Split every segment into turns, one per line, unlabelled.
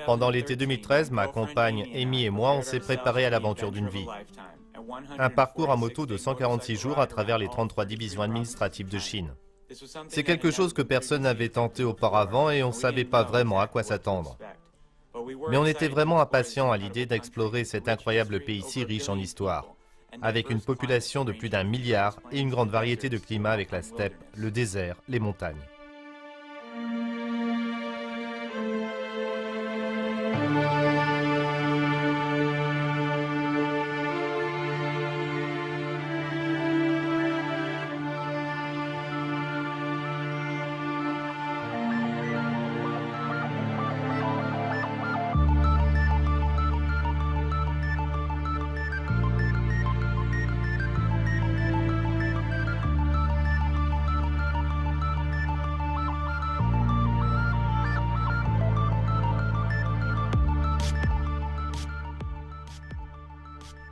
Pendant l'été 2013, ma compagne Amy et moi, on s'est préparés à l'aventure d'une vie. Un parcours à moto de 146 jours à travers les 33 divisions administratives de Chine. C'est quelque chose que personne n'avait tenté auparavant et on ne savait pas vraiment à quoi s'attendre. Mais on était vraiment impatients à l'idée d'explorer cet incroyable pays si riche en histoire, avec une population de plus d'1 milliard et une grande variété de climats avec la steppe, le désert, les montagnes.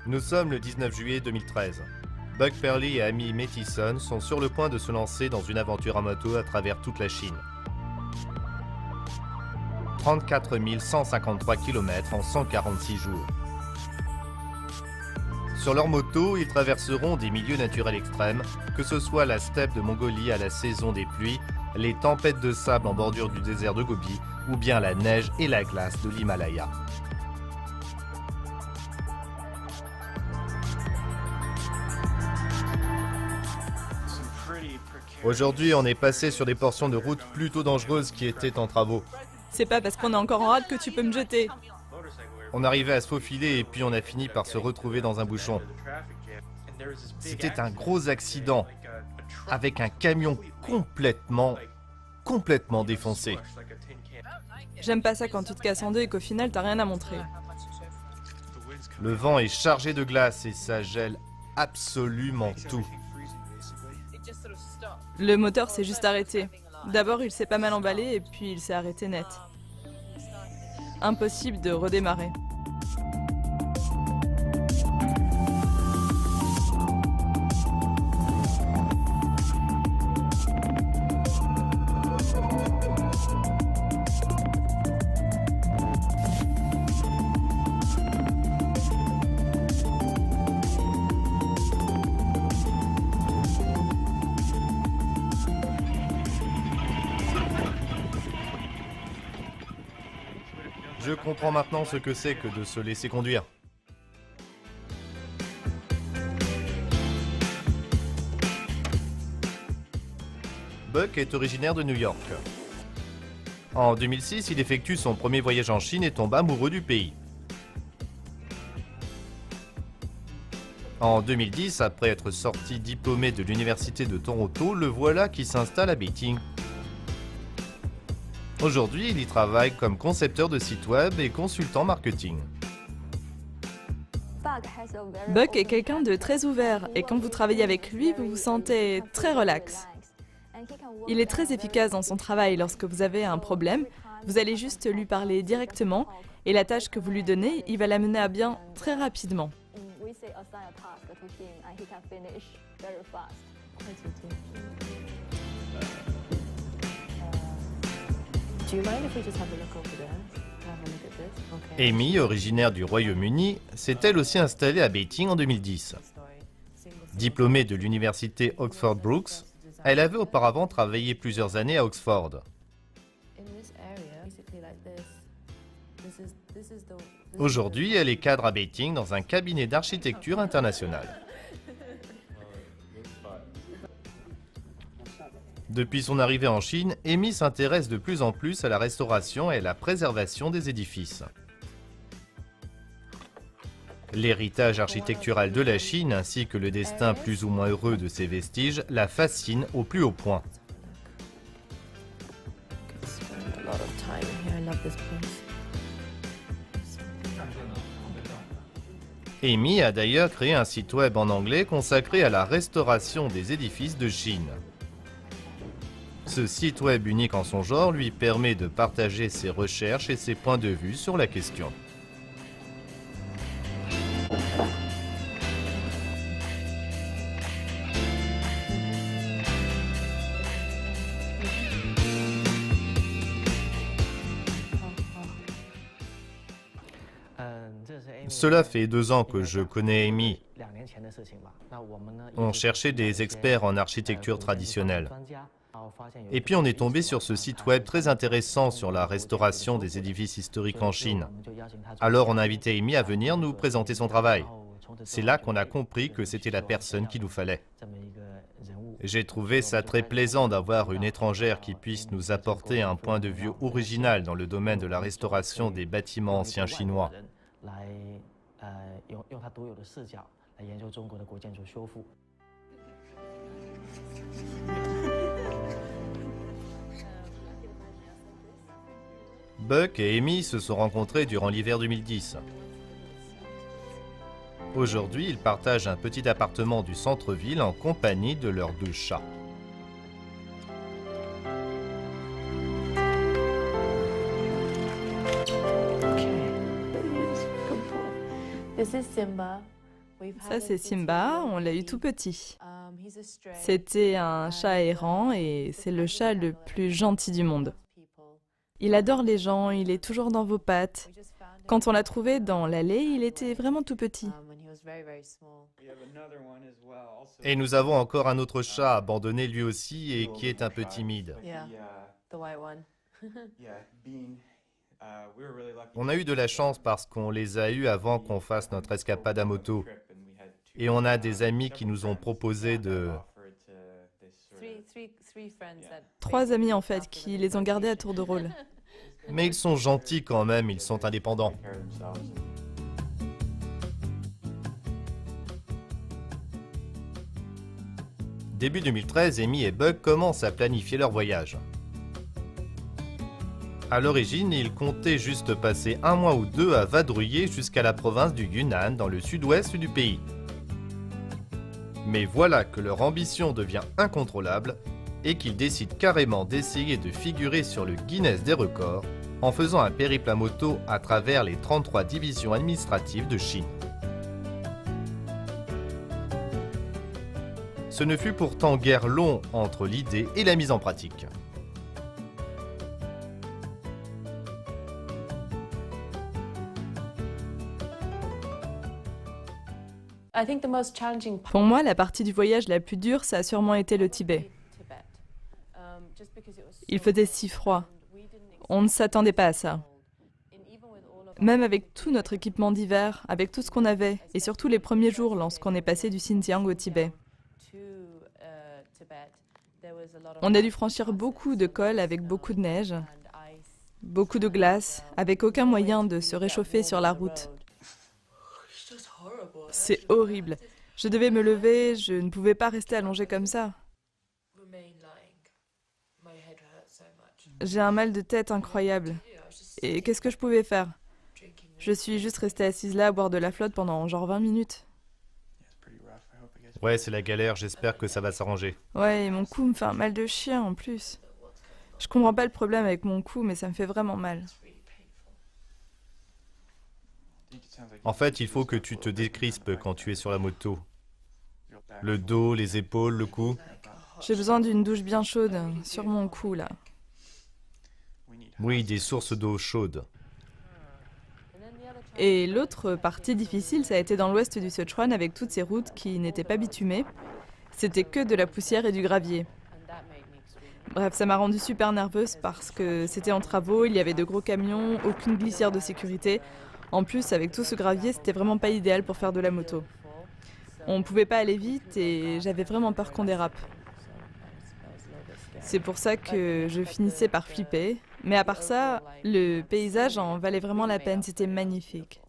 Nous sommes le 19 juillet 2013. Buck Perley et Amy Mathison sont sur le point de se lancer dans une aventure en moto à travers toute la Chine. 34 153 km en 146 jours. Sur leur moto, ils traverseront des milieux naturels extrêmes, que ce soit la steppe de Mongolie à la saison des pluies, les tempêtes de sable en bordure du désert de Gobi, ou bien la neige et la glace de l'Himalaya. Aujourd'hui, on est passé sur des portions de route plutôt dangereuses qui étaient en travaux.
C'est pas parce qu'on est encore en rade que tu peux me jeter.
On arrivait à se faufiler et puis on a fini par se retrouver dans un bouchon. C'était un gros accident avec un camion complètement défoncé.
J'aime pas ça quand tu te casses en deux et qu'au final t'as rien à montrer.
Le vent est chargé de glace et ça gèle absolument tout.
Le moteur s'est juste arrêté. D'abord il s'est pas mal emballé et puis il s'est arrêté net. Impossible de redémarrer.
Je comprends maintenant ce que c'est que de se laisser conduire. Buck est originaire de New York. En 2006, il effectue son premier voyage en Chine et tombe amoureux du pays. En 2010, après être sorti diplômé de l'université de Toronto, le voilà qui s'installe à Beijing. Aujourd'hui, il y travaille comme concepteur de sites web et consultant marketing.
Buck est quelqu'un de très ouvert et quand vous travaillez avec lui, vous vous sentez très relax. Il est très efficace dans son travail. Lorsque vous avez un problème, vous allez juste lui parler directement et la tâche que vous lui donnez, il va la mener à bien très rapidement.
Amy, originaire du Royaume-Uni, s'est elle aussi installée à Beijing en 2010. Diplômée de l'université Oxford Brookes, elle avait auparavant travaillé plusieurs années à Oxford. Aujourd'hui, elle est cadre à Beijing dans un cabinet d'architecture international. Depuis son arrivée en Chine, Amy s'intéresse de plus en plus à la restauration et à la préservation des édifices. L'héritage architectural de la Chine ainsi que le destin plus ou moins heureux de ses vestiges la fascinent au plus haut point. Amy a d'ailleurs créé un site web en anglais consacré à la restauration des édifices de Chine. Ce site web unique en son genre lui permet de partager ses recherches et ses points de vue sur la question. Cela fait 2 ans que je connais Amy. On cherchait des experts en architecture traditionnelle. Et puis on est tombé sur ce site web très intéressant sur la restauration des édifices historiques en Chine. Alors on a invité Amy à venir nous présenter son travail. C'est là qu'on a compris que c'était la personne qu'il nous fallait. J'ai trouvé ça très plaisant d'avoir une étrangère qui puisse nous apporter un point de vue original dans le domaine de la restauration des bâtiments anciens chinois. Buck et Amy se sont rencontrés durant l'hiver 2010. Aujourd'hui, ils partagent un petit appartement du centre-ville en compagnie de leurs 2 chats.
Ça, c'est Simba, on l'a eu tout petit. C'était un chat errant et c'est le chat le plus gentil du monde. Il adore les gens, il est toujours dans vos pattes. Quand on l'a trouvé dans l'allée, il était vraiment tout petit.
Et nous avons encore un autre chat abandonné lui aussi et qui est un peu timide. On a eu de la chance parce qu'on les a eus avant qu'on fasse notre escapade à moto. Et on a des amis qui nous ont proposé de...
3 amis en fait, qui les ont gardés à tour de rôle.
Mais ils sont gentils quand même, ils sont indépendants. Début 2013, Amy et Buck commencent à planifier leur voyage. À l'origine, ils comptaient juste passer 1 mois ou 2 à vadrouiller jusqu'à la province du Yunnan, dans le sud-ouest du pays. Mais voilà que leur ambition devient incontrôlable et qu'ils décident carrément d'essayer de figurer sur le Guinness des records en faisant un périple à moto à travers les 33 divisions administratives de Chine. Ce ne fut pourtant guère long entre l'idée et la mise en pratique.
Pour moi, la partie du voyage la plus dure, ça a sûrement été le Tibet. Il faisait si froid. On ne s'attendait pas à ça. Même avec tout notre équipement d'hiver, avec tout ce qu'on avait, et surtout les premiers jours lorsqu'on est passé du Xinjiang au Tibet. On a dû franchir beaucoup de cols avec beaucoup de neige, beaucoup de glace, avec aucun moyen de se réchauffer sur la route. C'est horrible. Je devais me lever, je ne pouvais pas rester allongée comme ça. J'ai un mal de tête incroyable. Et qu'est-ce que je pouvais faire? Je suis juste restée assise là à boire de la flotte pendant genre 20 minutes.
Ouais, c'est la galère, j'espère que ça va s'arranger.
Ouais, et mon cou me fait un mal de chien en plus. Je comprends pas le problème avec mon cou, mais ça me fait vraiment mal.
En fait, il faut que tu te décrispes quand tu es sur la moto. Le dos, les épaules, le cou.
J'ai besoin d'une douche bien chaude sur mon cou là.
Oui, des sources d'eau chaude.
Et l'autre partie difficile, ça a été dans l'ouest du Sichuan avec toutes ces routes qui n'étaient pas bitumées. C'était que de la poussière et du gravier. Bref, ça m'a rendue super nerveuse parce que c'était en travaux, il y avait de gros camions, aucune glissière de sécurité. En plus, avec tout ce gravier, c'était vraiment pas idéal pour faire de la moto. On pouvait pas aller vite et j'avais vraiment peur qu'on dérape. C'est pour ça que je finissais par flipper. Mais à part ça, le paysage en valait vraiment la peine, c'était magnifique.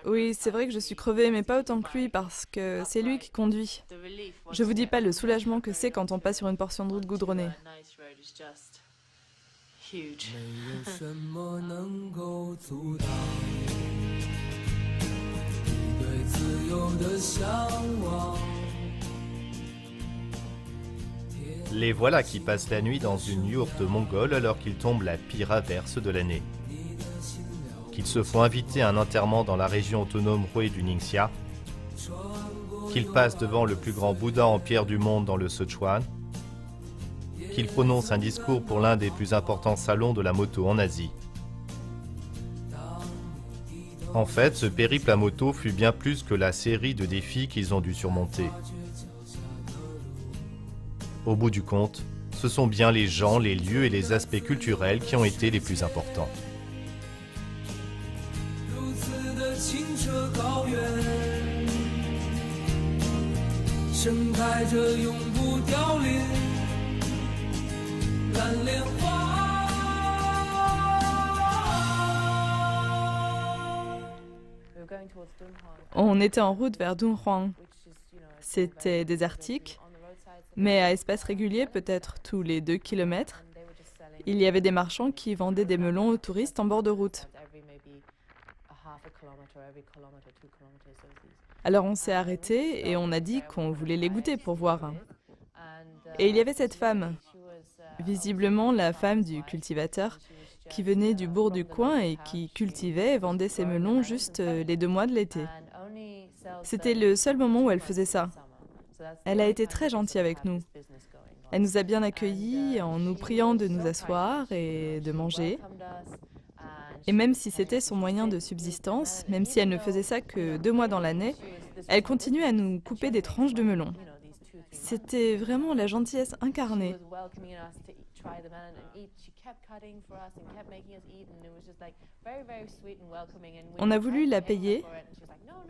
Oui, c'est vrai que je suis crevée, mais pas autant que lui, parce que c'est lui qui conduit. Je vous dis pas le soulagement que c'est quand on passe sur une portion de route goudronnée.
Les voilà qui passent la nuit dans une yourte mongole alors qu'il tombe la pire averse de l'année. Qu'ils se font inviter à un enterrement dans la région autonome Hue du Ningxia. Qu'ils passent devant le plus grand Bouddha en pierre du monde dans le Sichuan. Qu'ils prononcent un discours pour l'un des plus importants salons de la moto en Asie. En fait, ce périple à moto fut bien plus que la série de défis qu'ils ont dû surmonter. Au bout du compte, ce sont bien les gens, les lieux et les aspects culturels qui ont été les plus importants.
On était en route vers Dunhuang. C'était désertique, mais à espace régulier, peut-être tous les 2 kilomètres, il y avait des marchands qui vendaient des melons aux touristes en bord de route. Alors on s'est arrêté et on a dit qu'on voulait les goûter pour voir. Et il y avait cette femme, visiblement la femme du cultivateur, qui venait du bourg du coin et qui cultivait et vendait ses melons juste les 2 mois de l'été. C'était le seul moment où elle faisait ça. Elle a été très gentille avec nous. Elle nous a bien accueillis en nous priant de nous asseoir et de manger. Et même si c'était son moyen de subsistance, même si elle ne faisait ça que 2 mois dans l'année, elle continuait à nous couper des tranches de melon. C'était vraiment la gentillesse incarnée. On a voulu la payer,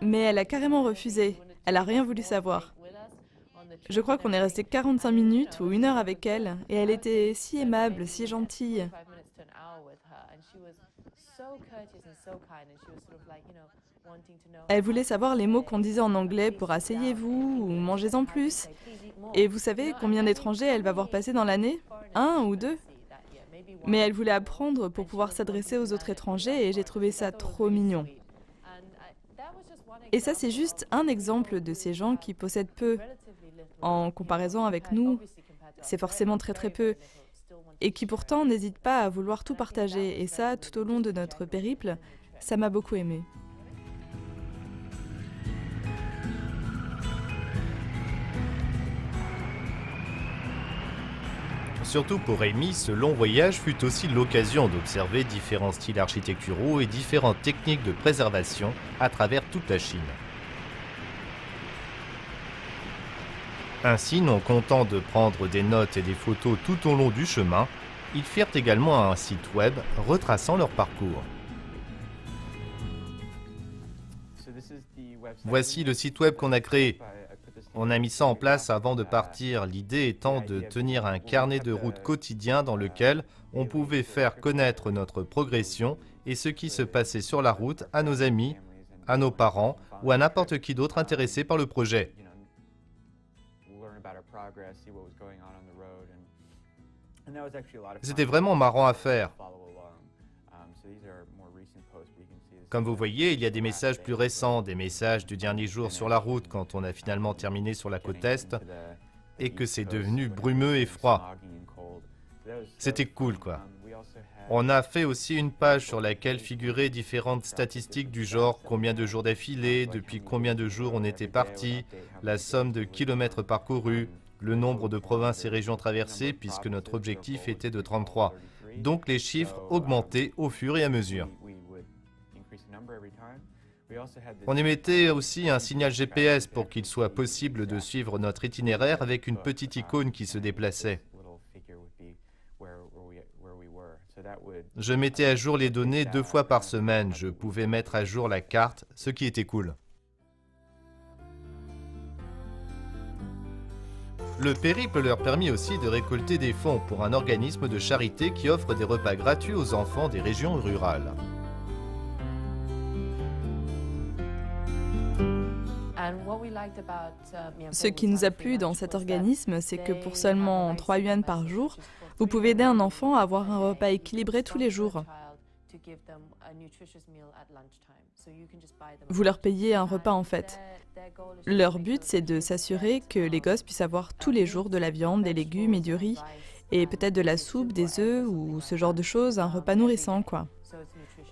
mais elle a carrément refusé. Elle n'a rien voulu savoir. Je crois qu'on est resté 45 minutes ou 1 heure avec elle, et elle était si aimable, si gentille. Elle voulait savoir les mots qu'on disait en anglais pour « asseyez-vous » ou « mangez-en plus ». Et vous savez combien d'étrangers elle va voir passer dans l'année? 1 ou 2? Mais elle voulait apprendre pour pouvoir s'adresser aux autres étrangers et j'ai trouvé ça trop mignon. Et ça, c'est juste un exemple de ces gens qui possèdent peu. En comparaison avec nous, c'est forcément très très peu. Et qui pourtant n'hésitent pas à vouloir tout partager. Et ça, tout au long de notre périple, ça m'a beaucoup aimé.
Surtout pour Amy, ce long voyage fut aussi l'occasion d'observer différents styles architecturaux et différentes techniques de préservation à travers toute la Chine. Ainsi, non content de prendre des notes et des photos tout au long du chemin, ils firent également un site web retraçant leur parcours. Voici le site web qu'on a créé. On a mis ça en place avant de partir, l'idée étant de tenir un carnet de route quotidien dans lequel on pouvait faire connaître notre progression et ce qui se passait sur la route à nos amis, à nos parents ou à n'importe qui d'autre intéressé par le projet. C'était vraiment marrant à faire. Comme vous voyez, il y a des messages plus récents, des messages du dernier jour sur la route quand on a finalement terminé sur la côte Est et que c'est devenu brumeux et froid. C'était cool, quoi. On a fait aussi une page sur laquelle figuraient différentes statistiques du genre combien de jours d'affilée, depuis combien de jours on était parti, la somme de kilomètres parcourus, le nombre de provinces et régions traversées puisque notre objectif était de 33. Donc les chiffres augmentaient au fur et à mesure. On émettait aussi un signal GPS pour qu'il soit possible de suivre notre itinéraire avec une petite icône qui se déplaçait. Je mettais à jour les données 2 fois par semaine. Je pouvais mettre à jour la carte, ce qui était cool. Le périple leur permit aussi de récolter des fonds pour un organisme de charité qui offre des repas gratuits aux enfants des régions rurales.
Ce qui nous a plu dans cet organisme, c'est que pour seulement 3 yuan par jour, vous pouvez aider un enfant à avoir un repas équilibré tous les jours. Vous leur payez un repas en fait. Leur but, c'est de s'assurer que les gosses puissent avoir tous les jours de la viande, des légumes et du riz, et peut-être de la soupe, des œufs ou ce genre de choses, un repas nourrissant quoi.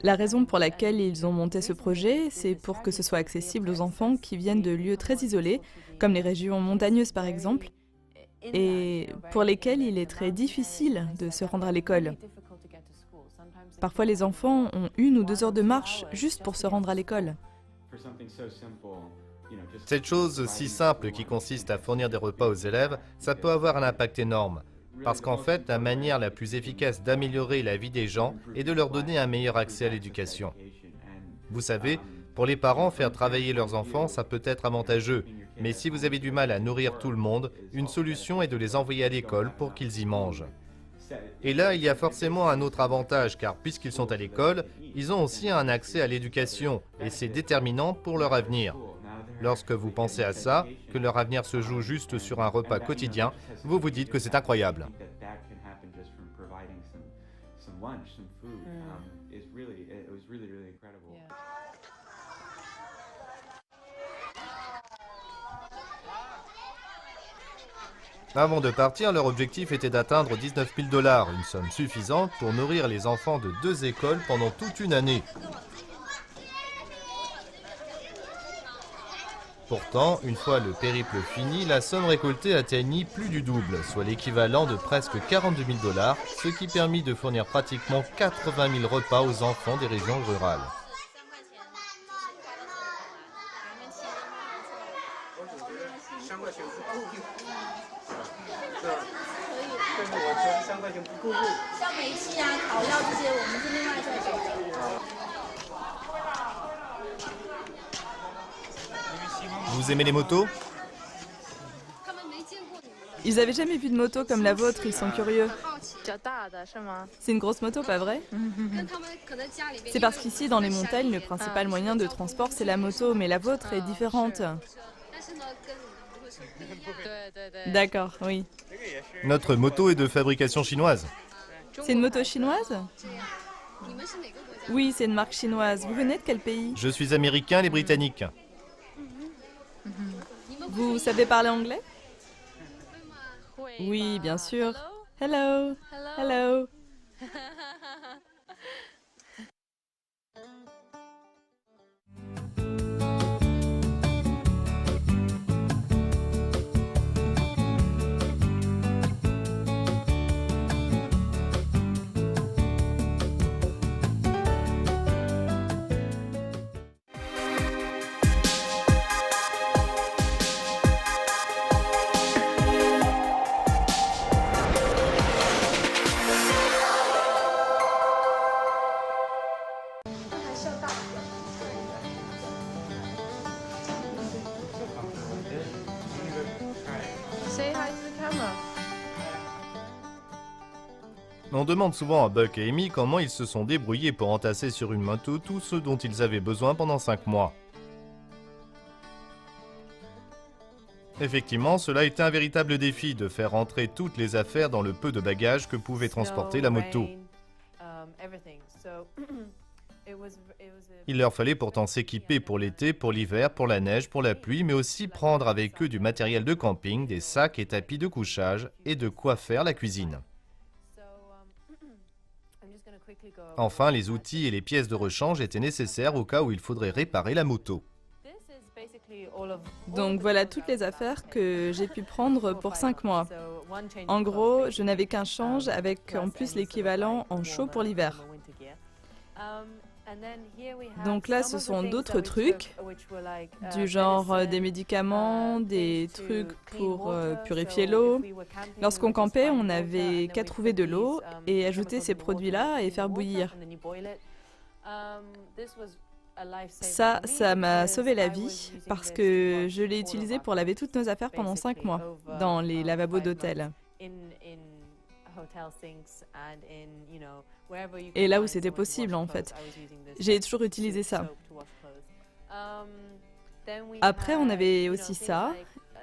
La raison pour laquelle ils ont monté ce projet, c'est pour que ce soit accessible aux enfants qui viennent de lieux très isolés, comme les régions montagneuses par exemple, et pour lesquels il est très difficile de se rendre à l'école. Parfois les enfants ont 1 ou 2 heures de marche juste pour se rendre à l'école.
Cette chose si simple qui consiste à fournir des repas aux élèves, ça peut avoir un impact énorme. Parce qu'en fait, la manière la plus efficace d'améliorer la vie des gens est de leur donner un meilleur accès à l'éducation. Vous savez, pour les parents, faire travailler leurs enfants, ça peut être avantageux. Mais si vous avez du mal à nourrir tout le monde, une solution est de les envoyer à l'école pour qu'ils y mangent. Et là, il y a forcément un autre avantage, car puisqu'ils sont à l'école, ils ont aussi un accès à l'éducation, et c'est déterminant pour leur avenir. Lorsque vous pensez à ça, que leur avenir se joue juste sur un repas quotidien, vous vous dites que c'est incroyable. Avant de partir, leur objectif était d'atteindre 19 000 $, une somme suffisante pour nourrir les enfants de 2 écoles pendant toute une année. Pourtant, une fois le périple fini, la somme récoltée atteignit plus du double, soit l'équivalent de presque 42 000 $, ce qui permit de fournir pratiquement 80 000 repas aux enfants des régions rurales. Vous aimez les motos ?
Ils n'avaient jamais vu de moto comme la vôtre, ils sont curieux. C'est une grosse moto, pas vrai? C'est parce qu'ici, dans les montagnes, le principal moyen de transport, c'est la moto, mais la vôtre est différente. D'accord, oui.
Notre moto est de fabrication chinoise.
C'est une moto chinoise? Oui, c'est une marque chinoise. Vous venez de quel pays?
Je suis américain, les Britanniques.
Vous savez parler anglais? Oui, bien sûr. Hello. Hello.
On demande souvent à Buck et Amy comment ils se sont débrouillés pour entasser sur une moto tout ce dont ils avaient besoin pendant 5 mois. Effectivement, cela était un véritable défi de faire entrer toutes les affaires dans le peu de bagages que pouvait transporter la moto. Il leur fallait pourtant s'équiper pour l'été, pour l'hiver, pour la neige, pour la pluie, mais aussi prendre avec eux du matériel de camping, des sacs et tapis de couchage et de quoi faire la cuisine. Enfin, les outils et les pièces de rechange étaient nécessaires au cas où il faudrait réparer la moto.
Donc voilà toutes les affaires que j'ai pu prendre pour 5 mois. En gros, je n'avais qu'un change avec en plus l'équivalent en chaud pour l'hiver. Donc là, ce sont d'autres trucs, du genre des médicaments, des trucs pour purifier l'eau. Lorsqu'on campait, on n'avait qu'à trouver de l'eau et ajouter ces produits-là et faire bouillir. Ça m'a sauvé la vie parce que je l'ai utilisé pour laver toutes nos affaires pendant 5 mois dans les lavabos d'hôtel. Et là où c'était possible en fait. J'ai toujours utilisé ça. Après on avait aussi ça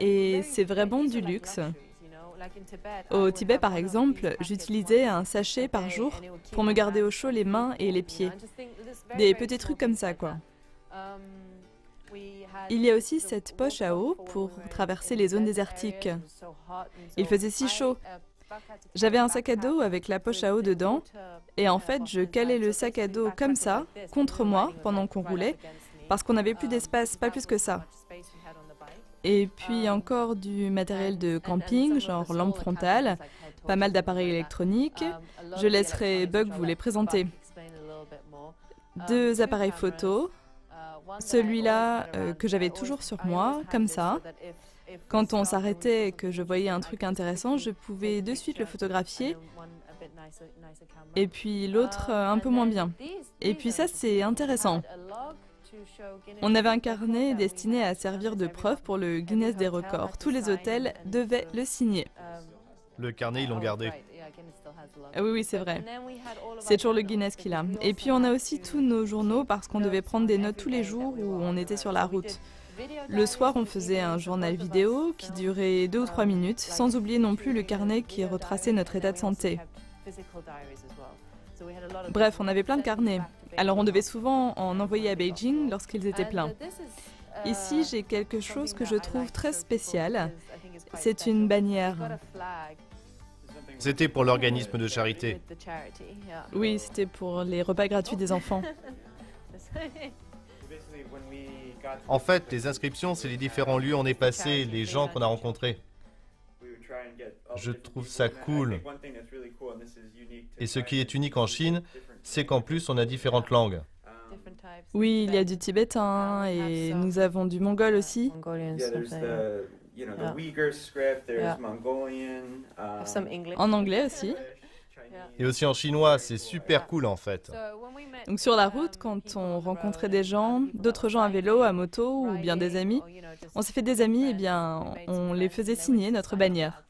et c'est vraiment du luxe. Au Tibet, par exemple, j'utilisais un sachet par jour pour me garder au chaud les mains et les pieds. Des petits trucs comme ça, quoi. Il y a aussi cette poche à eau pour traverser les zones désertiques. Il faisait si chaud. J'avais un sac à dos avec la poche à eau dedans, et en fait, je calais le sac à dos comme ça, contre moi, pendant qu'on roulait, parce qu'on n'avait plus d'espace, pas plus que ça. Et puis encore du matériel de camping, genre lampe frontale, pas mal d'appareils électroniques. Je laisserai Bug vous les présenter. 2 appareils photo, celui-là que j'avais toujours sur moi, comme ça. Quand on s'arrêtait et que je voyais un truc intéressant, je pouvais de suite le photographier. Et puis l'autre un peu moins bien. Et puis ça, c'est intéressant. On avait un carnet destiné à servir de preuve pour le Guinness des records. Tous les hôtels devaient le signer.
Le carnet, ils l'ont gardé.
Ah oui, c'est vrai. C'est toujours le Guinness qui l'a. Et puis on a aussi tous nos journaux parce qu'on devait prendre des notes tous les jours où on était sur la route. Le soir, on faisait un journal vidéo qui durait 2 ou 3 minutes, sans oublier non plus le carnet qui retraçait notre état de santé. Bref, on avait plein de carnets. Alors on devait souvent en envoyer à Beijing lorsqu'ils étaient pleins. Ici, j'ai quelque chose que je trouve très spécial. C'est une bannière.
C'était pour l'organisme de charité.
Oui, c'était pour les repas gratuits des enfants.
En fait, les inscriptions, c'est les différents lieux où on est passé, les gens qu'on a rencontrés. Je trouve ça cool. Et ce qui est unique en Chine, c'est qu'en plus, on a différentes langues.
Oui, il y a du tibétain et nous avons du mongol aussi. En anglais aussi.
Et aussi en chinois, c'est super cool en fait.
Donc sur la route, quand on rencontrait des gens, d'autres gens à vélo, à moto ou bien des amis, on s'est fait des amis, et bien on les faisait signer notre bannière.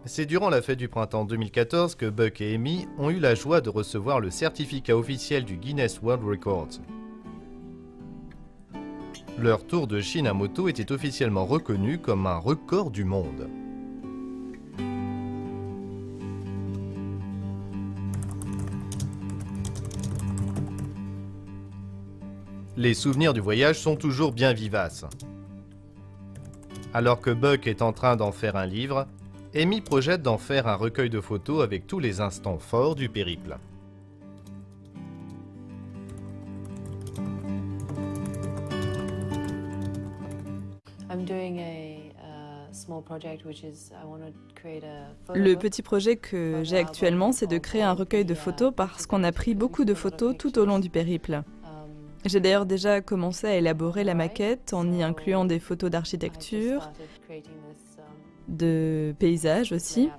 C'est durant la fête du printemps 2014 que Buck et Amy ont eu la joie de recevoir le certificat officiel du Guinness World Records. Leur tour de Chine à moto était officiellement reconnu comme un record du monde. Les souvenirs du voyage sont toujours bien vivaces. Alors que Buck est en train d'en faire un livre, Amy projette d'en faire un recueil de photos avec tous les instants forts du périple.
Le petit projet que j'ai actuellement, c'est de créer un recueil de photos parce qu'on a pris beaucoup de photos tout au long du périple. J'ai d'ailleurs déjà commencé à élaborer la maquette en y incluant des photos d'architecture, de paysages aussi,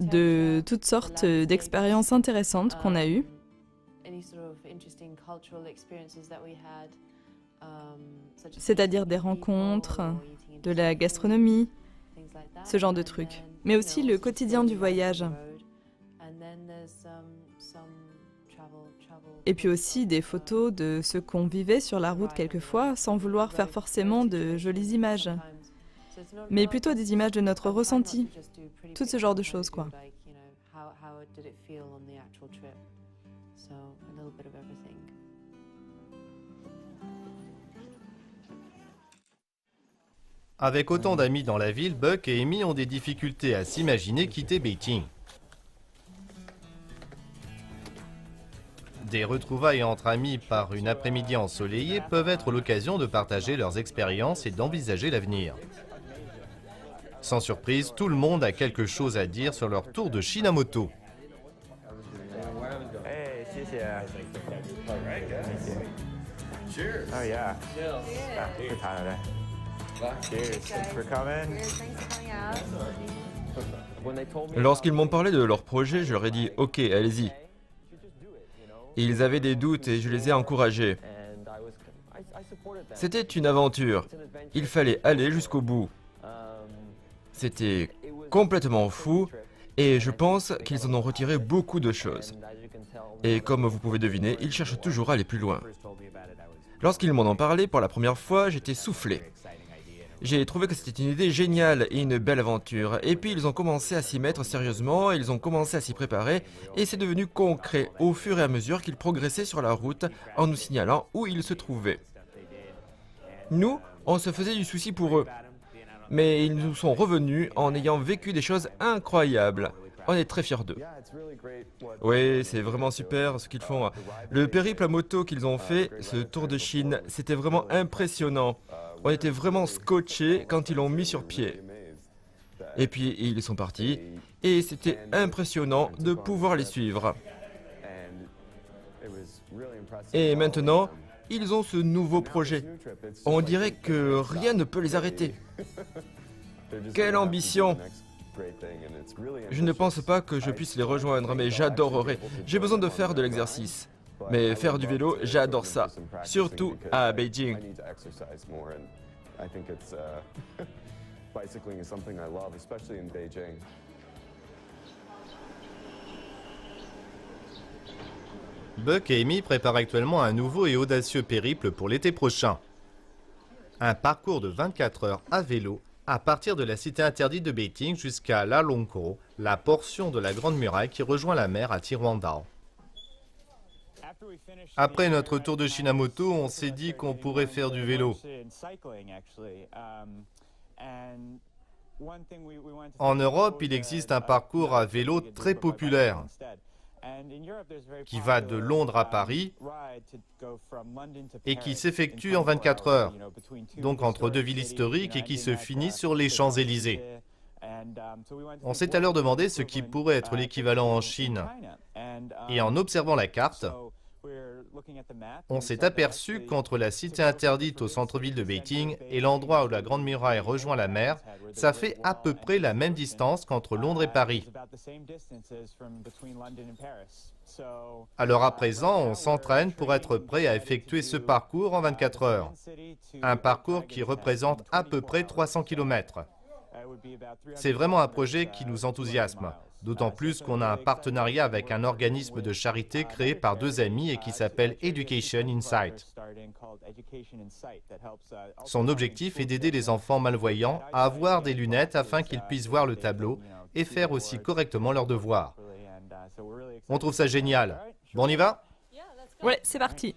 de toutes sortes d'expériences intéressantes qu'on a eues. C'est-à-dire des rencontres, de la gastronomie, ce genre de trucs. Mais aussi le quotidien du voyage. Et puis aussi des photos de ce qu'on vivait sur la route quelquefois, sans vouloir faire forcément de jolies images. Mais plutôt des images de notre ressenti. Tout ce genre de choses, quoi.
Avec autant d'amis dans la ville, Buck et Amy ont des difficultés à s'imaginer quitter Beijing. Des retrouvailles entre amis par une après-midi ensoleillée peuvent être l'occasion de partager leurs expériences et d'envisager l'avenir. Sans surprise, tout le monde a quelque chose à dire sur leur tour de Chine à moto.
Lorsqu'ils m'ont parlé de leur projet, je leur ai dit « Ok, allez-y ». Ils avaient des doutes et je les ai encouragés. C'était une aventure. Il fallait aller jusqu'au bout. C'était complètement fou Et je pense qu'ils en ont retiré beaucoup de choses. Et comme vous pouvez deviner, ils cherchent toujours à aller plus loin. Lorsqu'ils m'en ont parlé pour la première fois, j'étais soufflé. J'ai trouvé que c'était une idée géniale et une belle aventure. Et puis ils ont commencé à s'y mettre sérieusement, ils ont commencé à s'y préparer, et c'est devenu concret au fur et à mesure qu'ils progressaient sur la route en nous signalant où ils se trouvaient. Nous, on se faisait du souci pour eux. Mais ils nous sont revenus en ayant vécu des choses incroyables. On est très fiers d'eux. Oui, c'est vraiment super ce qu'ils font. Le périple à moto qu'ils ont fait, ce tour de Chine, c'était vraiment impressionnant. On était vraiment scotchés quand ils l'ont mis sur pied. Et puis ils sont partis, et c'était impressionnant de pouvoir les suivre. Et maintenant, ils ont ce nouveau projet. On dirait que rien ne peut les arrêter. Quelle ambition! Je ne pense pas que je puisse les rejoindre, mais j'adorerais. J'ai besoin de faire de l'exercice. Mais faire du vélo, j'adore ça. Surtout à Beijing.
Buck et Amy préparent actuellement un nouveau et audacieux périple pour l'été prochain. Un parcours de 24 heures à vélo à partir de la cité interdite de Beijing jusqu'à Lalongkou, la portion de la Grande Muraille qui rejoint la mer à Tiruandao. Après notre tour de Chine à moto, on s'est dit qu'on pourrait faire du vélo. En Europe, il existe un parcours à vélo très populaire qui va de Londres à Paris et qui s'effectue en 24 heures, donc entre deux villes historiques et qui se finit sur les Champs-Élysées. On s'est alors demandé ce qui pourrait être l'équivalent en Chine. Et en observant la carte, on s'est aperçu qu'entre la cité interdite au centre-ville de Beijing et l'endroit où la Grande Muraille rejoint la mer, ça fait à peu près la même distance qu'entre Londres et Paris. Alors à présent, on s'entraîne pour être prêt à effectuer ce parcours en 24 heures. Un parcours qui représente à peu près 300 km. C'est vraiment un projet qui nous enthousiasme, d'autant plus qu'on a un partenariat avec un organisme de charité créé par deux amis et qui s'appelle Education Insight. Son objectif est d'aider les enfants malvoyants à avoir des lunettes afin qu'ils puissent voir le tableau et faire aussi correctement leurs devoirs. On trouve ça génial. Bon, on y va?
Ouais, c'est parti.